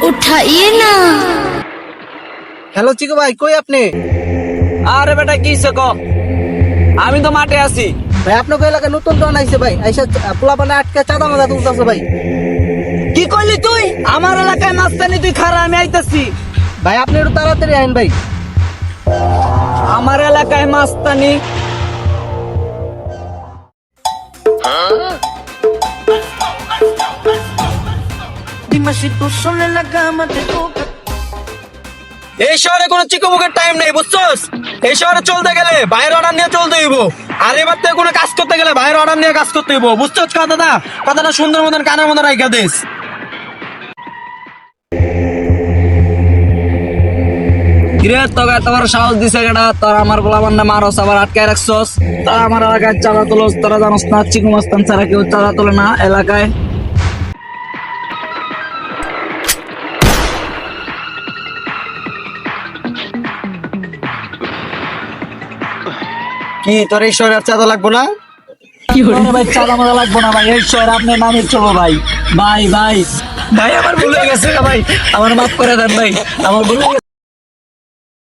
उठाइए ना। হ্যালো চিকু ভাই, কই আপনি? আরে বেটা কি সে কো, আমি তো মাঠে আছি। ভাই আপনাকে এলাকায় নতুন টন আইছে ভাই, আইসা পোলাপানে আটকে চাঁদা মাদা তুলতেছে ভাই। কি কইলি তুই? আমার এলাকায় মাস্তানি তুই খারা, আমি আইতাছি। ভাই আপনি একটু তাড়াতাড়ি আইন ভাই। আমার এলাকায় মাস্তানি? এই শহরে কোনো চিকোমুখের টাইম নেই, বুঝছস? এই শহরে চলতে গেলে বাইরের অর্ডার নিয়ে চলতে হইব। আর এবার থেকে কোনো কাজ করতে গেলে বাইরের অর্ডার নিয়ে কাজ করতে হইব, বুঝছস? কথাটা সুন্দর মতন কানের মতন রাইখা দিস। কিরে তোকে তোমার সাহস দিছে কেডা? তোর আমার গোলাবান্ডা মারস, আবার আটকায় রাখছস। তোর আমার এলাকায় চাঁদা তোলস, তোরা জানোস না চিকু মাস্তান ছাড়া কেউ চাঁদা তোলে না এলাকায়। কি তোর এই শহরে আর চাঁদা লাগবো না? ভাই চাঁদা মাদা লাগবো না ভাই, এই শহরে আপনার নামে চলো ভাই। ভাই ভাই ভাই আমার ভুল হয়ে গেছে ভাই, আমার মাফ করে দেন ভাই, আমার ভুল হয়ে গেছে।